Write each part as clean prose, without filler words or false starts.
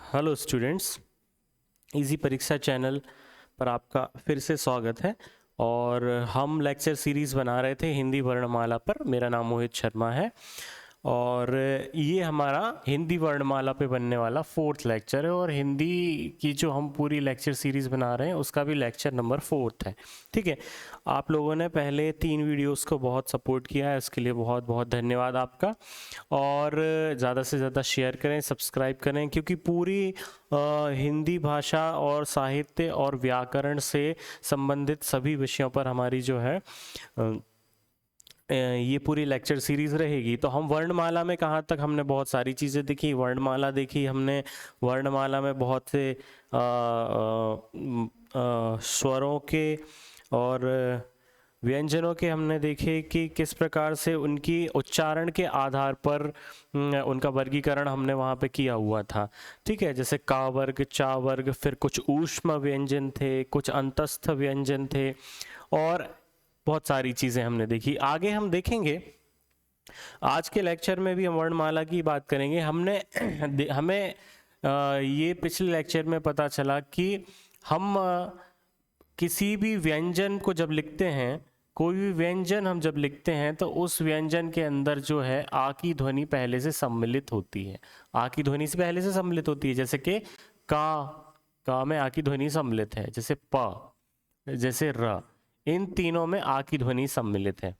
Hello students, easy परीक्षा channel पर आपका फिर से स्वागत है। और हम लेक्चर सीरीज़ बना रहे थे हिंदी वर्णमाला पर। मेरा नाम मोहित शर्मा है और ये हमारा हिंदी वर्णमाला पे बनने वाला 4th लेक्चर है। और हिंदी की जो हम पूरी लेक्चर सीरीज़ बना रहे हैं उसका भी लेक्चर नंबर 4th है। ठीक है, आप लोगों ने पहले 3 वीडियोस को बहुत सपोर्ट किया है, उसके लिए बहुत बहुत धन्यवाद आपका। और ज़्यादा से ज़्यादा शेयर करें, सब्सक्राइब करें, क्योंकि पूरी हिंदी भाषा और साहित्य और व्याकरण से संबंधित सभी विषयों पर हमारी जो है ये पूरी लेक्चर सीरीज़ रहेगी। तो हम वर्णमाला में कहाँ तक हमने बहुत सारी चीज़ें देखी, वर्णमाला देखी हमने। वर्णमाला में बहुत से स्वरों के और व्यंजनों के हमने देखे कि किस प्रकार से उनकी उच्चारण के आधार पर उनका वर्गीकरण हमने वहाँ पे किया हुआ था। ठीक है, जैसे का वर्ग, चा वर्ग, फिर कुछ ऊष्म व्यंजन थे, कुछ अंतस्थ व्यंजन थे और बहुत सारी चीज़ें हमने देखी। आगे हम देखेंगे, आज के लेक्चर में भी हम वर्णमाला की बात करेंगे। हमें ये पिछले लेक्चर में पता चला कि हम किसी भी व्यंजन को जब लिखते हैं, कोई भी व्यंजन हम जब लिखते हैं तो उस व्यंजन के अंदर जो है आ की ध्वनि पहले से सम्मिलित होती है। आ की ध्वनि से पहले से सम्मिलित होती है, जैसे कि का में आ की ध्वनि सम्मिलित है, जैसे प, जैसे र, इन तीनों में आ की ध्वनि सम्मिलित है।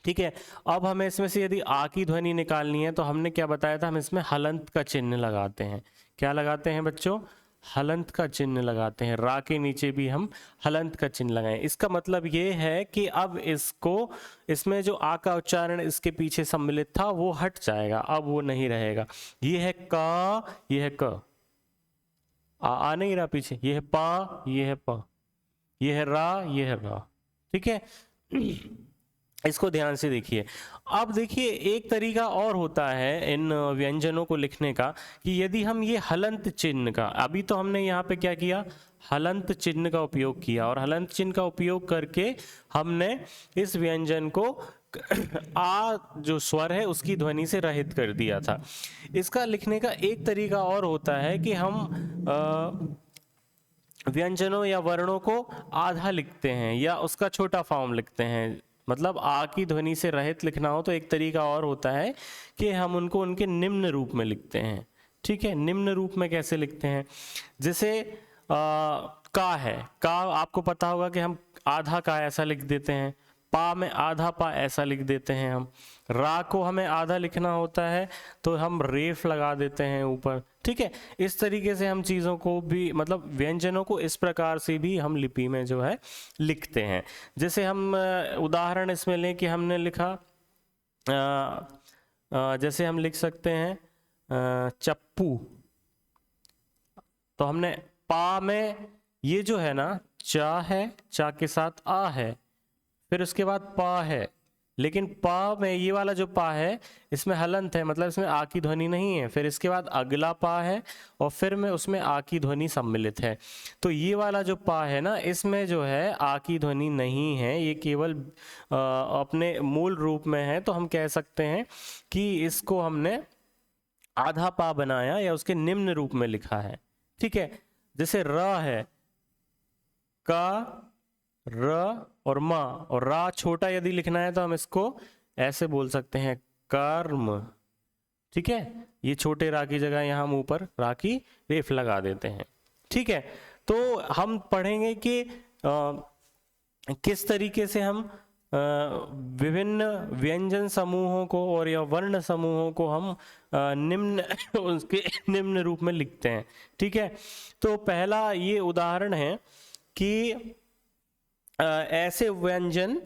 ठीक है, अब हमें इसमें से यदि आ की ध्वनि निकालनी है तो हमने क्या बताया था, हम इसमें हलंत का चिन्ह लगाते हैं। क्या लगाते हैं बच्चों? हलंत का चिन्ह लगाते हैं। रा के नीचे भी हम हलंत का चिन्ह लगाएं। इसका मतलब ये है कि अब इसमें जो आ का उच्चारण इसके पीछे सम्मिलित था वो हट जाएगा, अब वो नहीं रहेगा। ये है का, ये है क, आ नहीं रहा पीछे, ये है पा, ये है प, ये है रा, ये है रा। ठीक है, इसको ध्यान से देखिए। अब देखिए, एक तरीका और होता है इन व्यंजनों को लिखने का कि यदि हम ये हलंत चिन्ह का, अभी तो हमने यहाँ पे क्या किया, हलंत चिन्ह का उपयोग किया, और हलंत चिन्ह का उपयोग करके हमने इस व्यंजन को आ जो स्वर है उसकी ध्वनि से रहित कर दिया था। इसका लिखने का एक तरीका और होता है कि हम व्यंजनों या वर्णों को आधा लिखते हैं या उसका छोटा फॉर्म लिखते हैं। मतलब आ की ध्वनि से रहित लिखना हो तो एक तरीका और होता है कि हम उनको उनके निम्न रूप में लिखते हैं। ठीक है, निम्न रूप में कैसे लिखते हैं? जैसे का है, का आपको पता होगा कि हम आधा का ऐसा लिख देते हैं, पा में आधा पा ऐसा लिख देते हैं हम। रा को हमें आधा लिखना होता है तो हम रेफ लगा देते हैं ऊपर। ठीक है, इस तरीके से हम चीज़ों को भी, मतलब व्यंजनों को इस प्रकार से भी हम लिपि में जो है लिखते हैं। जैसे हम उदाहरण इसमें लें कि हमने लिखा, जैसे हम लिख सकते हैं चप्पू। तो हमने पा में ये जो है ना, चा है, चा के साथ आ है, फिर उसके बाद पा है, लेकिन पा में ये वाला जो पा है इसमें हलंत है, मतलब इसमें आ की ध्वनि नहीं है। फिर इसके बाद अगला पा है और फिर में उसमें आ की ध्वनि सम्मिलित है। तो ये वाला जो पा है ना, इसमें जो है आ की ध्वनि नहीं है, ये केवल अपने मूल रूप में है। तो हम कह सकते हैं कि इसको हमने आधा पा बनाया या उसके निम्न रूप में लिखा है। ठीक है, जैसे र है, का, र और मा, और रा छोटा यदि लिखना है तो हम इसको ऐसे बोल सकते हैं, कर्म। ठीक है, ये छोटे रा की जगह यहाँ हम ऊपर रा की रेफ लगा देते हैं। ठीक है, तो हम पढ़ेंगे कि किस तरीके से हम विभिन्न व्यंजन समूहों को और या वर्ण समूहों को हम निम्न उसके निम्न रूप में लिखते हैं। ठीक है, तो पहला ये उदाहरण है कि ऐसे व्यंजन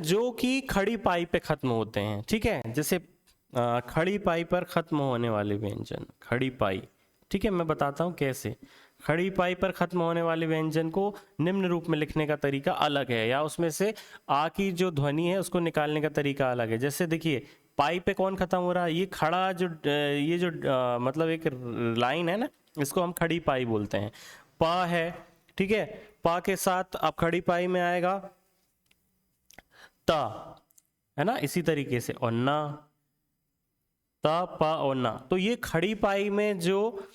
जो कि खड़ी पाई पे खत्म होते हैं। ठीक है, जैसे खड़ी पाई पर खत्म होने वाले व्यंजन, खड़ी पाई। ठीक है, मैं बताता हूँ कैसे। खड़ी पाई पर खत्म होने वाले व्यंजन को निम्न रूप में लिखने का तरीका अलग है, या उसमें से आ की जो ध्वनि है उसको निकालने का तरीका अलग है। जैसे देखिए, पाई पे कौन खत्म हो रहा है? ये खड़ा जो ये जो मतलब एक लाइन है ना, इसको हम खड़ी पाई बोलते हैं। पा है, ठीक है, पा के साथ अब खड़ी पाई में आएगा ता, है ना, इसी तरीके से। और ना, त प और ना। तो ये खड़ी पाई में जो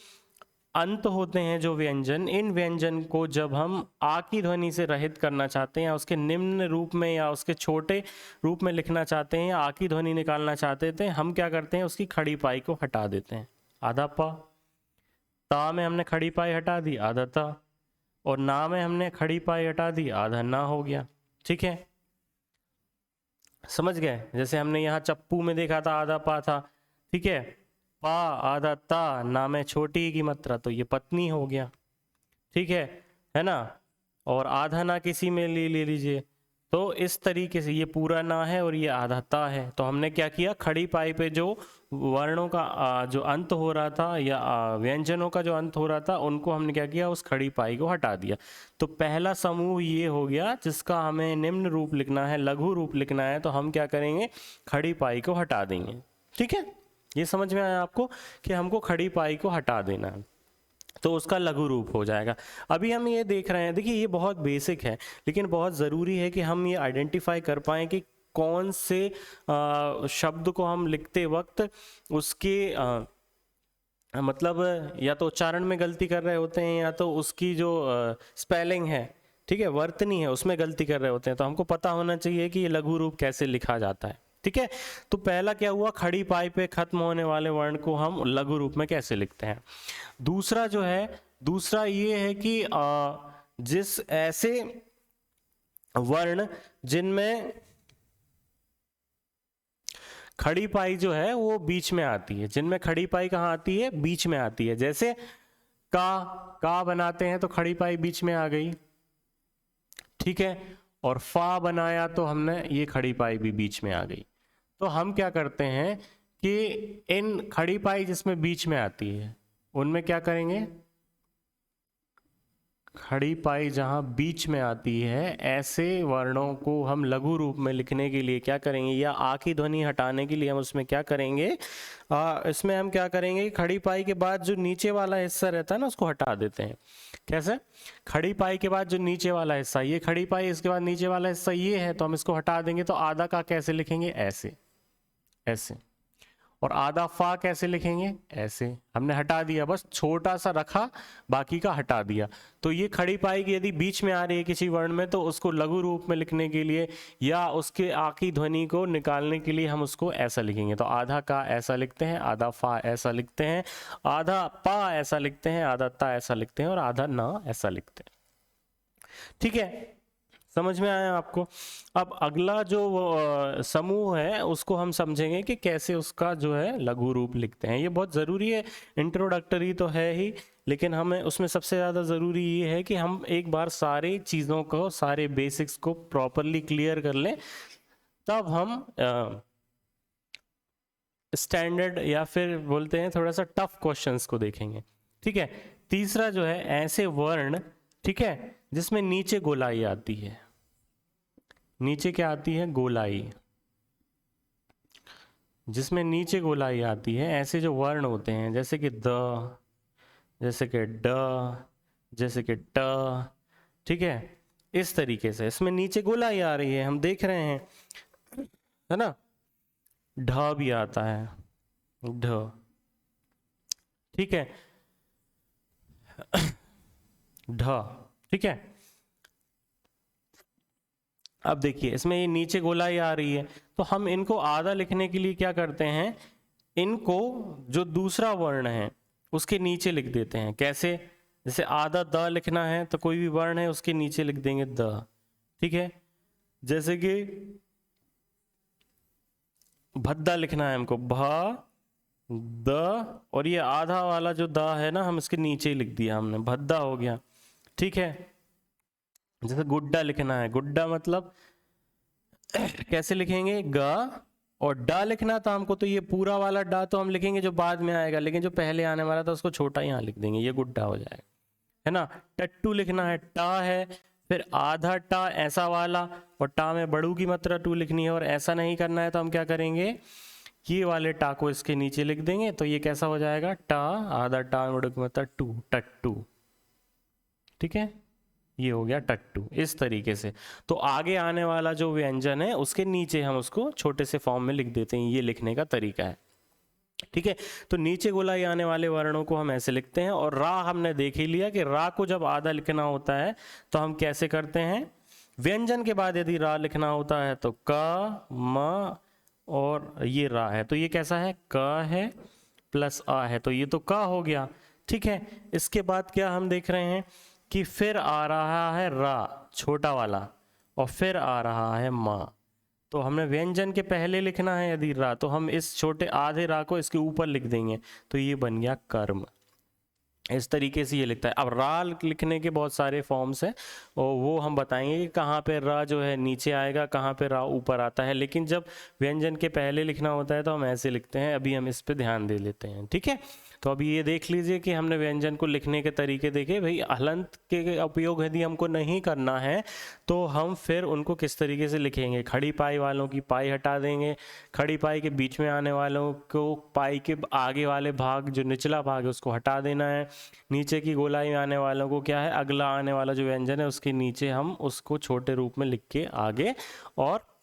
अंत होते हैं, जो व्यंजन, इन व्यंजन को जब हम आ की ध्वनि से रहित करना चाहते हैं या उसके निम्न रूप में या उसके छोटे रूप में लिखना चाहते हैं या आ की ध्वनि निकालना चाहते थे, हम क्या करते हैं, उसकी खड़ी पाई को हटा देते हैं। आधा प, ता में हमने खड़ी पाई हटा दी, आधा ता, और ना में हमने खड़ी पाई हटा दी, आधा ना हो गया। ठीक है, समझ गए? जैसे हमने यहाँ चप्पू में देखा था आधा पा था, ठीक है, पा आधा ता, ना में छोटी की मात्रा, तो ये पत्नी हो गया। ठीक है ना? और आधा ना किसी में ले लीजिए, तो इस तरीके से ये पूरा ना है और ये आधा ता है। तो हमने क्या किया, खड़ी पाई पे जो वर्णों का जो अंत हो रहा था या व्यंजनों का जो अंत हो रहा था, उनको हमने क्या किया, उस खड़ी पाई को हटा दिया। तो पहला समूह ये हो गया जिसका हमें निम्न रूप लिखना है, लघु रूप लिखना है, तो हम क्या करेंगे, खड़ी पाई को हटा देंगे। ठीक है, ये समझ में आया आपको कि हमको खड़ी पाई को हटा देना है, तो उसका लघु रूप हो जाएगा। अभी हम ये देख रहे हैं, देखिए ये बहुत बेसिक है, लेकिन बहुत ज़रूरी है कि हम ये आइडेंटिफाई कर पाएँ कि कौन से शब्द को हम लिखते वक्त उसके मतलब या तो उच्चारण में गलती कर रहे होते हैं या तो उसकी जो स्पेलिंग है, ठीक है, वर्तनी है, उसमें गलती कर रहे होते हैं। तो हमको पता होना चाहिए कि ये लघु रूप कैसे लिखा जाता है। ठीक है, तो पहला क्या हुआ, खड़ी पाई पे खत्म होने वाले वर्ण को हम लघु रूप में कैसे लिखते हैं। दूसरा जो है, दूसरा ये है कि जिस ऐसे वर्ण जिनमें खड़ी पाई जो है वो बीच में आती है, जिनमें खड़ी पाई कहाँ आती है, बीच में आती है। जैसे का बनाते हैं तो खड़ी पाई बीच में आ गई, ठीक है, और फा बनाया तो हमने ये खड़ी पाई भी बीच में आ गई। तो हम क्या करते हैं कि इन खड़ी पाई जिसमें बीच में आती है उनमें क्या करेंगे, खड़ी पाई जहाँ बीच में आती है ऐसे वर्णों को हम लघु रूप में लिखने के लिए क्या करेंगे, या आ की ध्वनि हटाने के लिए हम उसमें क्या करेंगे, इसमें हम क्या करेंगे, खड़ी पाई के बाद जो नीचे वाला हिस्सा रहता है ना उसको हटा देते हैं। कैसे, खड़ी पाई के बाद जो नीचे वाला हिस्सा, ये खड़ी पाई, इसके बाद नीचे वाला हिस्सा ये है, तो हम इसको हटा देंगे। तो आधा का कैसे लिखेंगे, ऐसे ऐसे, और आधा फा कैसे लिखेंगे, ऐसे। हमने हटा दिया, बस छोटा सा रखा, बाकी का हटा दिया। तो ये खड़ी पाई की यदि बीच में आ रही है किसी वर्ण में, तो उसको लघु रूप में लिखने के लिए या उसके आ की ध्वनि को निकालने के लिए हम उसको ऐसा लिखेंगे। तो आधा का ऐसा लिखते हैं, आधा फा ऐसा लिखते हैं, आधा पा ऐसा लिखते हैं, आधा ता ऐसा लिखते हैं, और आधा ना ऐसा लिखते हैं। ठीक है, समझ में आया आपको? अब अगला जो समूह है उसको हम समझेंगे कि कैसे उसका जो है लघु रूप लिखते हैं। ये बहुत ज़रूरी है, इंट्रोडक्टरी तो है ही, लेकिन हमें उसमें सबसे ज़्यादा ज़रूरी ये है कि हम एक बार सारी चीज़ों को, सारे बेसिक्स को प्रॉपरली क्लियर कर लें, तब हम स्टैंडर्ड या फिर बोलते हैं थोड़ा सा टफ क्वेश्चंस को देखेंगे। ठीक है, तीसरा जो है ऐसे वर्ण, ठीक है, जिसमें नीचे गोलाई आती है। नीचे क्या आती है, गोलाई, जिसमें नीचे गोलाई आती है, ऐसे जो वर्ण होते हैं, जैसे कि द, जैसे कि ड, जैसे कि ट, ठीक है, इस तरीके से इसमें नीचे गोलाई आ रही है, हम देख रहे हैं, है ना। ढ भी आता है, ढ, ठीक है, ढ, ठीक है। अब देखिए इसमें ये नीचे गोलाई आ रही है, तो हम इनको आधा लिखने के लिए क्या करते हैं, इनको जो दूसरा वर्ण है उसके नीचे लिख देते हैं। कैसे, जैसे आधा द लिखना है तो कोई भी वर्ण है उसके नीचे लिख देंगे द, ठीक है। जैसे कि भद्दा लिखना है हमको, भ द, और ये आधा वाला जो द है ना, हम इसके नीचे ही लिख दिया हमने, भद्दा हो गया, ठीक है। जैसे गुड्डा लिखना है, गुड्डा मतलब कैसे लिखेंगे, ग, और डा लिखना था हमको, तो ये पूरा वाला डा तो हम लिखेंगे जो बाद में आएगा, लेकिन जो पहले आने वाला था उसको छोटा यहाँ लिख देंगे, ये गुड्डा हो जाएगा, है ना। टट्टू लिखना है, टा है, फिर आधा टा ऐसा वाला, और टा में बड़ू की मात्रा टू लिखनी है, और ऐसा नहीं करना है तो हम क्या करेंगे, ये वाले टा को इसके नीचे लिख देंगे, तो ये कैसा हो जाएगा, टा, आधा टा बड़ू की मात्रा टू, टट्टू, ठीक है, ये हो गया टट्टू, इस तरीके से। तो आगे आने वाला जो व्यंजन है उसके नीचे हम उसको छोटे से फॉर्म में लिख देते हैं, ये लिखने का तरीका है। ठीक है। तो नीचे गोलाई आने वाले वर्णों को हम ऐसे लिखते हैं, और रा हमने देख ही लिया कि रा को जब आधा लिखना होता है तो हम कैसे करते हैं, व्यंजन के बाद यदि रा लिखना होता है तो क म, और ये रा है तो ये कैसा है, क है प्लस आ है, तो ये तो क हो गया। ठीक है, इसके बाद क्या हम देख रहे हैं कि फिर आ रहा है रा छोटा वाला, और फिर आ रहा है माँ। तो हमने व्यंजन के पहले लिखना है यदि रा, तो हम इस छोटे आधे रा को इसके ऊपर लिख देंगे, तो ये बन गया कर्म। इस तरीके से ये लिखता है। अब रा लिखने के बहुत सारे फॉर्म्स हैं, और वो हम बताएंगे कि कहाँ पे रा जो है नीचे आएगा, कहाँ पे रा ऊपर आता है। लेकिन जब व्यंजन के पहले लिखना होता है तो हम ऐसे लिखते हैं। अभी हम इस पे ध्यान दे लेते हैं। ठीक है, तो अभी ये देख लीजिए कि हमने व्यंजन को लिखने के तरीके देखे। भाई हलंत के उपयोग यदि हमको नहीं करना है तो हम फिर उनको किस तरीके से लिखेंगे, खड़ी पाई वालों की पाई हटा देंगे, खड़ी पाई के बीच में आने वालों को पाई के आगे वाले भाग जो निचला भाग है उसको हटा देना है, नीचे की गोलाई में आने वालों को क्या है, अगला आने वाला जो व्यंजन है उसके नीचे हम उसको छोटे रूप में लिख के आगे और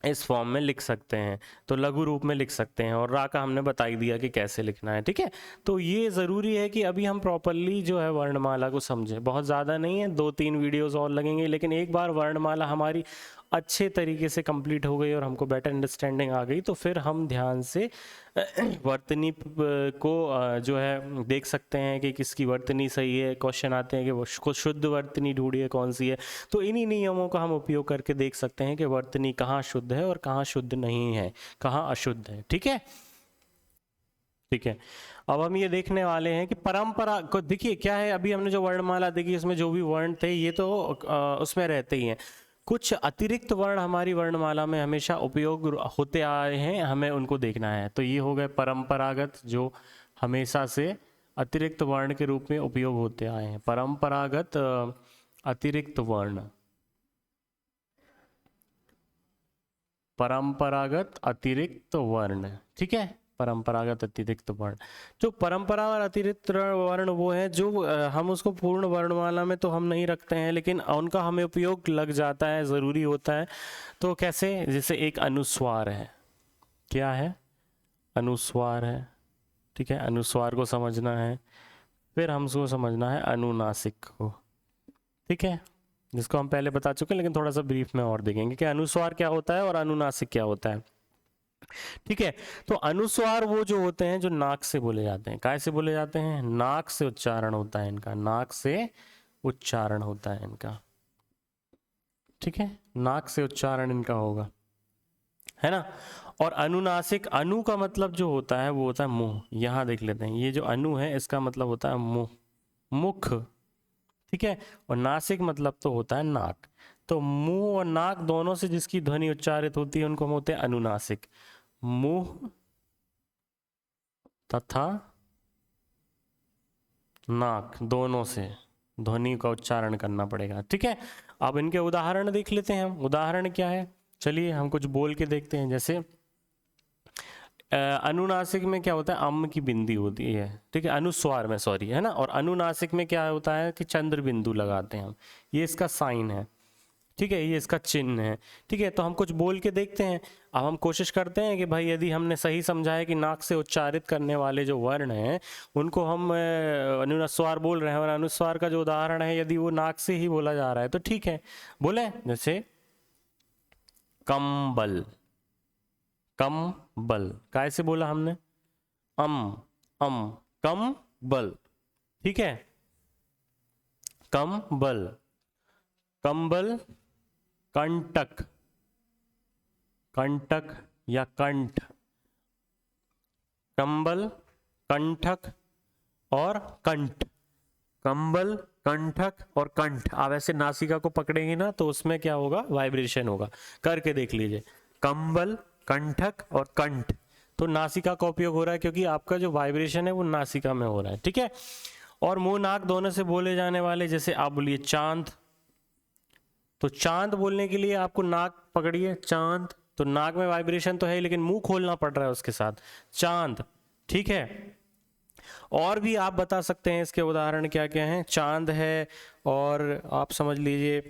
इस फॉर्म में लिख सकते हैं, तो लघु रूप में लिख सकते हैं। और रा का हमने बता ही दिया कि कैसे लिखना है। ठीक है, तो ये ज़रूरी है कि अभी हम प्रॉपरली जो है वर्णमाला को समझें। बहुत ज़्यादा नहीं है, 2-3 वीडियोस और लगेंगे, लेकिन एक बार वर्णमाला हमारी अच्छे तरीके से कंप्लीट हो गई और हमको बेटर अंडरस्टैंडिंग आ गई, तो फिर हम ध्यान से वर्तनी को जो है देख सकते हैं कि किसकी वर्तनी सही है। क्वेश्चन आते हैं कि वो शुद्ध वर्तनी ढूंढिए कौन सी है, तो इन्हीं नियमों का हम उपयोग करके देख सकते हैं कि वर्तनी कहाँ शुद्ध है और कहाँ शुद्ध नहीं है, कहाँ अशुद्ध है। ठीक है, ठीक है। अब हम ये देखने वाले हैं कि परंपरा को देखिए क्या है। अभी हमने जो वर्णमाला देखी उसमें जो भी वर्ण थे ये तो उसमें रहते ही हैं। कुछ अतिरिक्त वर्ण हमारी वर्णमाला में हमेशा उपयोग होते आए हैं, हमें उनको देखना है। तो ये हो गए परंपरागत, जो हमेशा से अतिरिक्त वर्ण के रूप में उपयोग होते आए हैं। परंपरागत अतिरिक्त वर्ण, परंपरागत अतिरिक्त वर्ण। ठीक है, परंपरागत अतिरिक्त वर्ण, जो परंपरा और अतिरिक्त वर्ण वो है जो हम उसको पूर्ण वर्णमाला में तो हम नहीं रखते हैं, लेकिन उनका हमें उपयोग लग जाता है, ज़रूरी होता है। तो कैसे, जैसे एक अनुस्वार है, क्या है, अनुस्वार है। ठीक है, अनुस्वार को समझना है, फिर हमको समझना है अनुनासिक को। ठीक है, जिसको हम पहले बता चुके हैं, लेकिन थोड़ा सा ब्रीफ में और देखेंगे कि अनुस्वार क्या होता है और अनुनासिक क्या होता है। ठीक है, तो अनुस्वार वो जो होते हैं जो नाक से बोले जाते हैं। काय से बोले जाते हैं, नाक से उच्चारण होता है इनका, नाक से उच्चारण होता है इनका। ठीक है, नाक से उच्चारण इनका होगा, है ना। और अनुनासिक, अनु का मतलब जो होता है वो होता है मुंह। यहां देख लेते हैं, ये जो अनु है इसका मतलब होता है मुंह, मुख। ठीक है, और नासिक मतलब तो होता है नाक। तो मुंह और नाक दोनों से जिसकी ध्वनि उच्चारित होती है उनको हम होते हैं अनुनासिक। मुंह तथा नाक दोनों से ध्वनि का उच्चारण करना पड़ेगा। ठीक है, अब इनके उदाहरण देख लेते हैं हम। उदाहरण क्या है, चलिए हम कुछ बोल के देखते हैं। जैसे अनुनासिक में क्या होता है, अम की बिंदी होती है। ठीक है, अनुस्वार में, सॉरी, है ना। और अनुनासिक में क्या होता है कि चंद्र बिंदु लगाते हैं हम, ये इसका साइन है। ठीक है, ये इसका चिन्ह है। ठीक है, तो हम कुछ बोल के देखते हैं। अब हम कोशिश करते हैं कि भाई यदि हमने सही समझा है कि नाक से उच्चारित करने वाले जो वर्ण हैं उनको हम अनुस्वार बोल रहे हैं, और अनुस्वार का जो उदाहरण है यदि वो नाक से ही बोला जा रहा है तो ठीक है बोले। जैसे कंबल, कम बल, काय से बोला हमने, कम बल। ठीक है, कम बल, कंबल, कंटक, कंटक या कंठ, कंबल, कंठक और कंठ, कंबल, कंठक और कंठ। आप ऐसे नासिका को पकड़ेंगे ना तो उसमें क्या होगा, वाइब्रेशन होगा। करके देख लीजिए, कंबल, कंठक और कंठ। तो नासिका का उपयोग हो रहा है क्योंकि आपका जो वाइब्रेशन है वो नासिका में हो रहा है। ठीक है, और मुंह नाक दोनों से बोले जाने वाले, जैसे आप बोलिए चांद, तो चांद बोलने के लिए आपको नाक पकड़िए, चांद, तो नाक में वाइब्रेशन तो है लेकिन मुंह खोलना पड़ रहा है उसके साथ, चांद। ठीक है, और भी आप बता सकते हैं इसके उदाहरण क्या क्या हैं। चांद है, और आप समझ लीजिए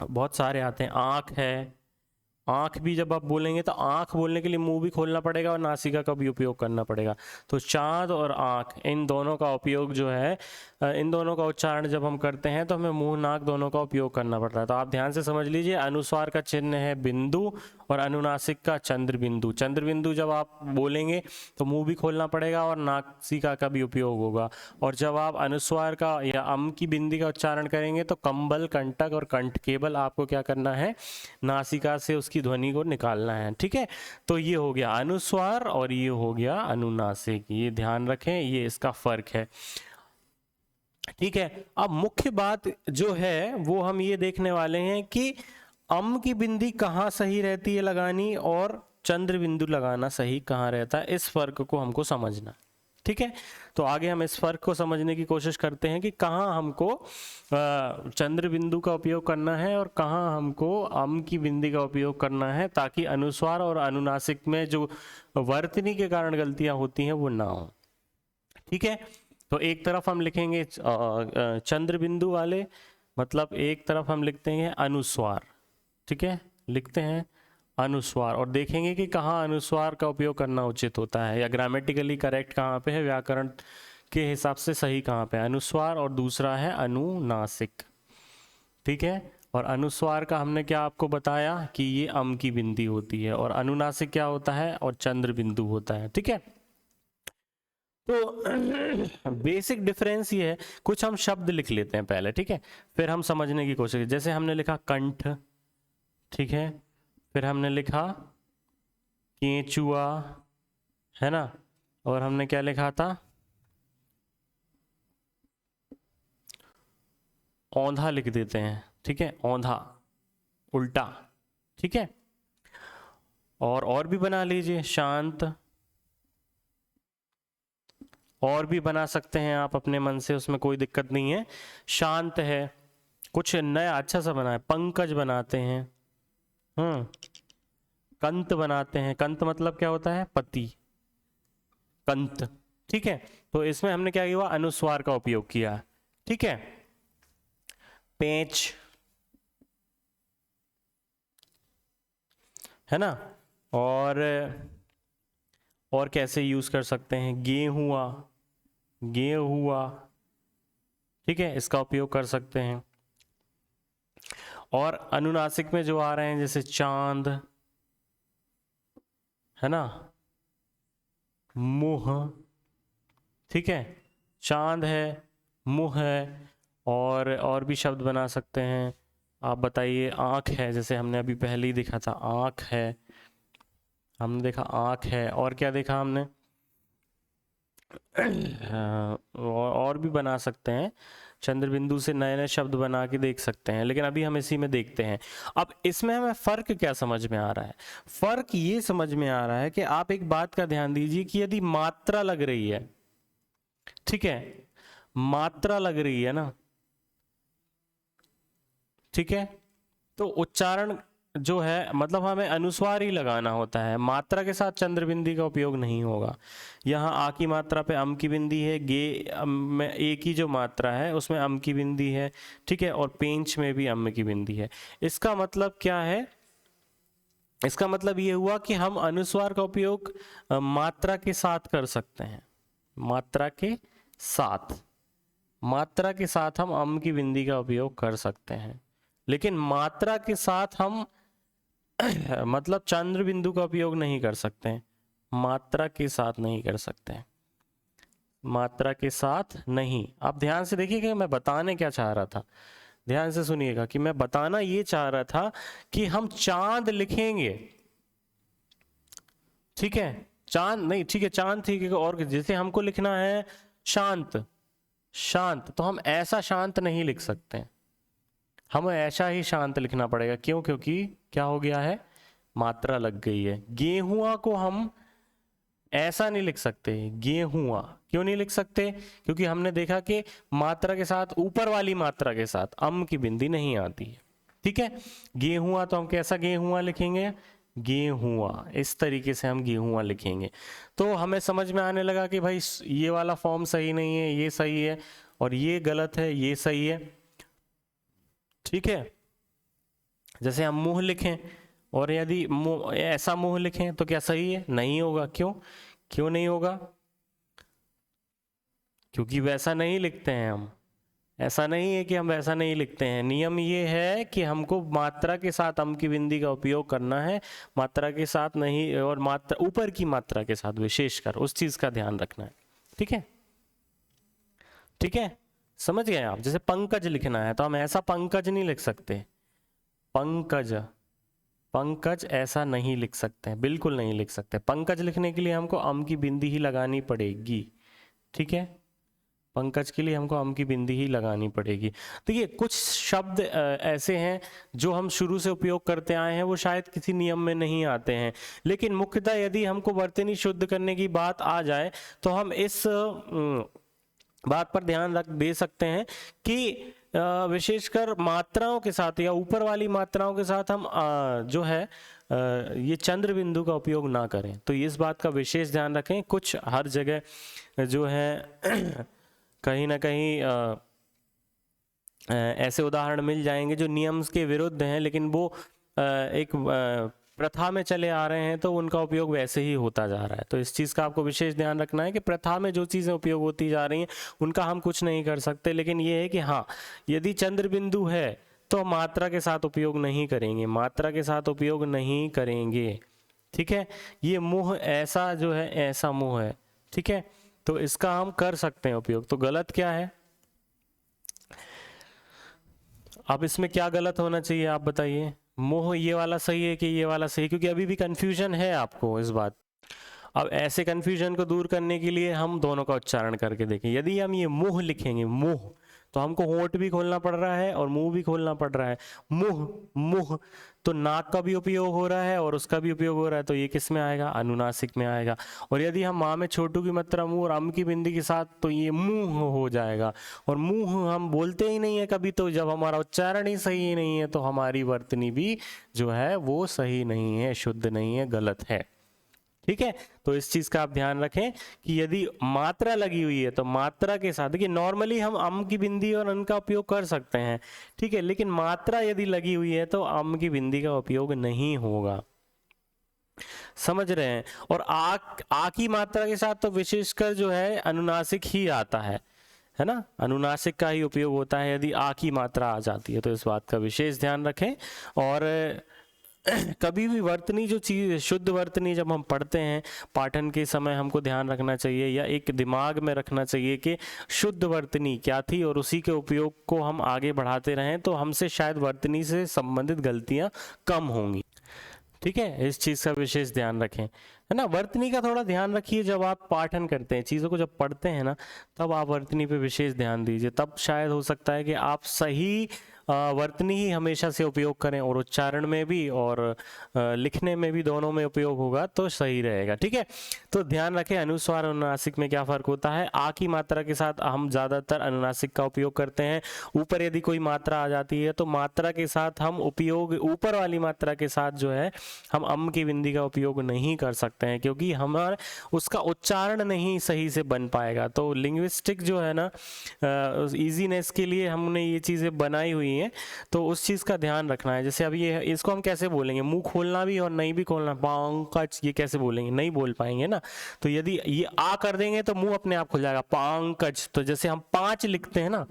बहुत सारे आते हैं। आँख है, आँख भी जब आप बोलेंगे तो आँख बोलने के लिए मुंह भी खोलना पड़ेगा और नासिका का भी उपयोग करना पड़ेगा। तो चाँद और आँख, इन दोनों का उपयोग जो है, इन दोनों का उच्चारण जब हम करते हैं तो हमें मुंह नाक दोनों का उपयोग करना पड़ता है। तो आप ध्यान से समझ लीजिए, अनुस्वार का चिन्ह है बिंदु और अनुनासिक का चंद्र बिंदु। चंद्र बिंदु जब आप बोलेंगे तो मुंह भी खोलना पड़ेगा और नासिका का भी उपयोग होगा। और जब आप अनुस्वार का या अम की बिंदी का उच्चारण करेंगे तो कंबल, कंटक और कंठ, केवल आपको क्या करना है, नासिका से उसकी ध्वनि को निकालना है। ठीक है, तो ये हो गया अनुस्वार और ये हो गया अनुनासिक, ये ध्यान रखें, ये इसका फर्क है। ठीक है, अब मुख्य बात जो है वो हम ये देखने वाले हैं कि अम की बिंदी कहाँ सही रहती है लगानी और चंद्र बिंदु लगाना सही कहाँ रहता है, इस फर्क को हमको समझना। ठीक है, तो आगे हम इस फर्क को समझने की कोशिश करते हैं कि कहाँ हमको चंद्र बिंदु का उपयोग करना है और कहाँ हमको अम की बिंदी का उपयोग करना है, ताकि अनुस्वार और अनुनासिक में जो वर्तनी के कारण गलतियां होती हैं वो ना हो। ठीक है, तो एक तरफ हम लिखेंगे चंद्र बिंदु वाले, मतलब एक तरफ हम लिखते हैं अनुस्वार। ठीक है, लिखते हैं अनुस्वार और देखेंगे कि कहाँ अनुस्वार का उपयोग करना उचित होता है या ग्रामेटिकली करेक्ट कहाँ पे है, व्याकरण के हिसाब से सही कहाँ पे है। अनुस्वार और दूसरा है अनुनासिक। ठीक है, और अनुस्वार का हमने क्या आपको बताया कि ये अम की बिंदी होती है और अनुनासिक क्या होता है, और चंद्र बिंदु होता है। ठीक है, तो बेसिक डिफरेंस ये है। कुछ हम शब्द लिख लेते हैं पहले, ठीक है, फिर हम समझने की कोशिश। जैसे हमने लिखा कंठ, ठीक है, फिर हमने लिखा केंचुआ, है ना, और हमने क्या लिखा था, औंधा लिख देते हैं। ठीक है, औंधा, उल्टा। ठीक है, और भी बना लीजिए, शांत, और भी बना सकते हैं आप अपने मन से, उसमें कोई दिक्कत नहीं है। शांत है, कुछ नया अच्छा सा बना है, पंकज बनाते हैं, कंत बनाते हैं। कंत मतलब क्या होता है, पति, कंत। ठीक है, तो इसमें हमने क्या किया, अनुस्वार का उपयोग किया। ठीक है, पेंच, है ना, और कैसे यूज कर सकते हैं, गेहुआ, गेहुआ। ठीक है, इसका उपयोग कर सकते हैं। और अनुनासिक में जो आ रहे हैं जैसे चांद, है ना, मुह। ठीक है, चांद है, मुह है, और भी शब्द बना सकते हैं। आप बताइए, आँख है, जैसे हमने अभी पहले ही देखा था, आँख है, हमने देखा आँख है, और क्या देखा हमने, और भी बना सकते हैं। चंद्र बिंदु से नए नए शब्द बना के देख सकते हैं, लेकिन अभी हम इसी में देखते हैं। अब इसमें हमें फ़र्क क्या समझ में आ रहा है, फ़र्क ये समझ में आ रहा है कि आप एक बात का ध्यान दीजिए कि यदि मात्रा लग रही है, ठीक है, मात्रा लग रही है ना, ठीक है, तो उच्चारण जो है, मतलब हमें अनुस्वार ही लगाना होता है, मात्रा के साथ चंद्र बिंदी का उपयोग नहीं होगा। यहाँ आ की मात्रा पे अम की बिंदी है, गे में ए की जो मात्रा है उसमें अम की बिंदी है। ठीक है, और पेंच में भी अम की बिंदी है। इसका मतलब क्या है, इसका मतलब ये हुआ कि हम अनुस्वार का उपयोग मात्रा के साथ कर सकते हैं, मात्रा के साथ, मात्रा के साथ हम अम की बिंदी का उपयोग कर सकते हैं, लेकिन मात्रा के साथ हम मतलब चंद्र बिंदु का उपयोग नहीं कर सकते हैं, मात्रा के साथ नहीं कर सकते हैं, मात्रा के साथ नहीं। आप ध्यान से देखिए कि मैं बताने क्या चाह रहा था, ध्यान से सुनिएगा कि मैं बताना ये चाह रहा था कि हम चांद लिखेंगे, ठीक है, चांद नहीं, ठीक है, चांद ठीक है, और जैसे हमको लिखना है शांत, शांत, तो हम ऐसा शांत नहीं लिख सकते हैं, हमें ऐसा ही शांत लिखना पड़ेगा। क्यों, क्योंकि क्या हो गया है, मात्रा लग गई है। गेहुआ को हम ऐसा नहीं लिख सकते, गेहुआ क्यों नहीं लिख सकते, क्योंकि हमने देखा कि मात्रा के साथ, ऊपर वाली मात्रा के साथ अम की बिंदी नहीं आती है। ठीक है, गेहुआ तो हम कैसा गेहुआ लिखेंगे, गेहुआ, इस तरीके से हम गेहुआ लिखेंगे। तो हमें समझ में आने लगा कि भाई ये वाला फॉर्म सही नहीं है, ये सही है, और ये गलत है, ये सही है। ठीक है, जैसे हम मुंह लिखें, और यदि ऐसा मुँह लिखें तो क्या सही है? नहीं होगा। क्यों नहीं होगा? क्योंकि वैसा नहीं लिखते हैं हम। ऐसा नहीं है कि हम वैसा नहीं लिखते हैं। नियम ये है कि हमको मात्रा के साथ अम की बिंदी का उपयोग करना है, मात्रा के साथ नहीं, और मात्रा ऊपर की मात्रा के साथ विशेषकर उस चीज़ का ध्यान रखना है। ठीक है, ठीक है, समझ गए आप? जैसे पंकज लिखना है तो हम ऐसा पंकज नहीं लिख सकते। पंकज, पंकज ऐसा नहीं लिख सकते हैं, बिल्कुल नहीं लिख सकते। पंकज लिखने के लिए हमको अम की बिंदी ही लगानी पड़ेगी। ठीक है, पंकज के लिए हमको अम की बिंदी ही लगानी पड़ेगी। देखिए कुछ शब्द ऐसे हैं जो हम शुरू से उपयोग करते आए हैं, वो शायद किसी नियम में नहीं आते हैं, लेकिन मुख्यतः यदि हमको वर्तनी शुद्ध करने की बात आ जाए तो हम इस बात पर ध्यान रख दे सकते हैं कि विशेषकर मात्राओं के साथ या ऊपर वाली मात्राओं के साथ हम जो है ये चंद्र बिंदु का उपयोग ना करें। तो इस बात का विशेष ध्यान रखें। कुछ हर जगह जो है कहीं ना कहीं ऐसे उदाहरण मिल जाएंगे जो नियम के विरुद्ध हैं, लेकिन वो एक प्रथा में चले आ रहे हैं, तो उनका उपयोग वैसे ही होता जा रहा है। तो इस चीज़ का आपको विशेष ध्यान रखना है कि प्रथा में जो चीज़ें उपयोग होती जा रही हैं उनका हम कुछ नहीं कर सकते, लेकिन ये है कि हाँ, यदि चंद्र बिंदु है तो मात्रा के साथ उपयोग नहीं करेंगे, मात्रा के साथ उपयोग नहीं करेंगे। ठीक है, ये मुँह ऐसा जो है ऐसा मुँह है, ठीक है, तो इसका हम कर सकते हैं उपयोग। तो गलत क्या है? अब इसमें क्या गलत होना चाहिए आप बताइए? मोह ये वाला सही है कि ये वाला सही? क्योंकि अभी भी कंफ्यूजन है आपको इस बात। अब ऐसे कंफ्यूजन को दूर करने के लिए हम दोनों का उच्चारण करके देखें। यदि हम ये मुँह लिखेंगे, मुँह, तो हमको होंठ भी खोलना पड़ रहा है और मुंह भी खोलना पड़ रहा है। मुँह, मुँह, तो नाक का भी उपयोग हो रहा है और उसका भी उपयोग हो रहा है, तो ये किस में आएगा? अनुनासिक में आएगा। और यदि हम माँ में छोटू की मात्रा मुँह और अम की बिंदी के साथ, तो ये मुँह हो जाएगा। और मुँह हम बोलते ही नहीं है कभी, तो जब हमारा उच्चारण ही सही नहीं है तो हमारी वर्तनी भी जो है वो सही नहीं है, शुद्ध नहीं है, गलत है। ठीक है, तो इस चीज का आप ध्यान रखें कि यदि मात्रा लगी हुई है तो मात्रा के साथ, देखिए नॉर्मली हम अम की बिंदी और अन का उपयोग कर सकते हैं, ठीक है, लेकिन मात्रा यदि लगी हुई है तो अम की बिंदी का उपयोग नहीं होगा। समझ रहे हैं? और आ की मात्रा के साथ तो विशेषकर जो है अनुनासिक ही आता है ना, अनुनासिक का ही उपयोग होता है यदि आ की मात्रा आ जाती है। तो इस बात का विशेष ध्यान रखें। और कभी भी वर्तनी जो चीज़, शुद्ध वर्तनी जब हम पढ़ते हैं पाठन के समय, हमको ध्यान रखना चाहिए या एक दिमाग में रखना चाहिए कि शुद्ध वर्तनी क्या थी, और उसी के उपयोग को हम आगे बढ़ाते रहें तो हमसे शायद वर्तनी से संबंधित गलतियां कम होंगी। ठीक है, इस चीज़ का विशेष ध्यान रखें, है ना। वर्तनी का थोड़ा ध्यान रखिए जब आप पाठन करते हैं, चीज़ों को जब पढ़ते हैं ना, तब आप वर्तनी पे विशेष ध्यान दीजिए। तब शायद हो सकता है कि आप सही वर्तनी ही हमेशा से उपयोग करें, और उच्चारण में भी और लिखने में भी, दोनों में उपयोग होगा तो सही रहेगा। ठीक है, तो ध्यान रखें अनुस्वार और अनुनासिक में क्या फ़र्क होता है। आ की मात्रा के साथ हम ज़्यादातर अनुनासिक का उपयोग करते हैं। ऊपर यदि कोई मात्रा आ जाती है तो मात्रा के साथ हम उपयोग, ऊपर वाली मात्रा के साथ जो है हम अम की बिंदी का उपयोग नहीं कर सकते हैं, क्योंकि हमारा उसका उच्चारण नहीं सही से बन पाएगा। तो लिंग्विस्टिक जो है ना, ईजीनेस के लिए हमने ये चीज़ें बनाई हुई हैं, तो उस चीज़ का ध्यान रखना है। जैसे अब ये, इसको हम कैसे बोलेंगे? मुंह खोलना भी और नहीं भी खोलना, पंकज, ये कैसे बोलेंगे? नहीं बोल पाएंगे ना। तो यदि ये आ कर देंगे तो मुंह अपने आप खुल जाएगा, पंकज। तो जैसे हम 5 लिखते हैं ना,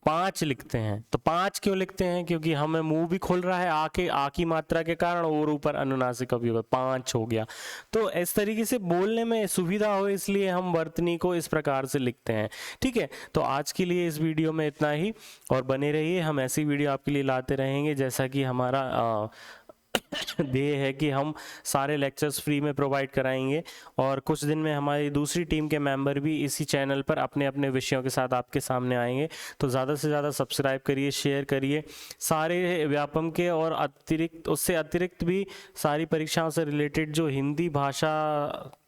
5 लिखते हैं, तो 5 क्यों लिखते हैं? क्योंकि हमें मुंह भी खुल रहा है आ की मात्रा के कारण, और ऊपर अनुनासिक का उपयोग, 5 हो गया। तो इस तरीके से बोलने में सुविधा हो, इसलिए हम वर्तनी को इस प्रकार से लिखते हैं। ठीक है, तो आज के लिए इस वीडियो में इतना ही, और बने रहिए, हम ऐसी वीडियो आपके लिए लाते रहेंगे। जैसा कि हमारा ध्येय है कि हम सारे लेक्चर्स फ्री में प्रोवाइड कराएंगे, और कुछ दिन में हमारी दूसरी टीम के मेंबर भी इसी चैनल पर अपने अपने विषयों के साथ आपके सामने आएंगे। तो ज़्यादा से ज़्यादा सब्सक्राइब करिए, शेयर करिए। सारे व्यापम के और अतिरिक्त, उससे अतिरिक्त भी सारी परीक्षाओं से रिलेटेड जो हिंदी भाषा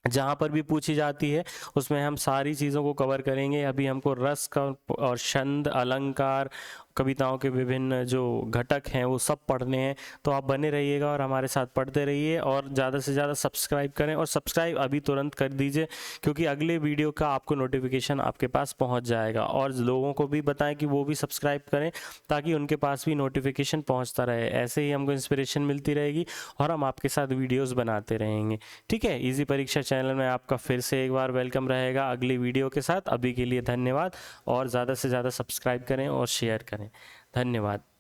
जहाँ पर भी पूछी जाती है, उसमें हम सारी चीज़ों को कवर करेंगे। अभी हमको रस का और छंद, अलंकार कविताओं के विभिन्न जो घटक हैं वो सब पढ़ने हैं। तो आप बने रहिएगा और हमारे साथ पढ़ते रहिए, और ज़्यादा से ज़्यादा सब्सक्राइब करें, और सब्सक्राइब अभी तुरंत कर दीजिए, क्योंकि अगले वीडियो का आपको नोटिफिकेशन आपके पास पहुंच जाएगा। और लोगों को भी बताएं कि वो भी सब्सक्राइब करें, ताकि उनके पास भी नोटिफिकेशन पहुंचता रहे। ऐसे ही हमको इंस्पिरेशन मिलती रहेगी और हम आपके साथ वीडियोज़ बनाते रहेंगे। ठीक है, इजी परीक्षा चैनल में आपका फिर से एक बार वेलकम रहेगा अगली वीडियो के साथ। अभी के लिए धन्यवाद, और ज़्यादा से ज़्यादा सब्सक्राइब करें और शेयर करें। धन्यवाद।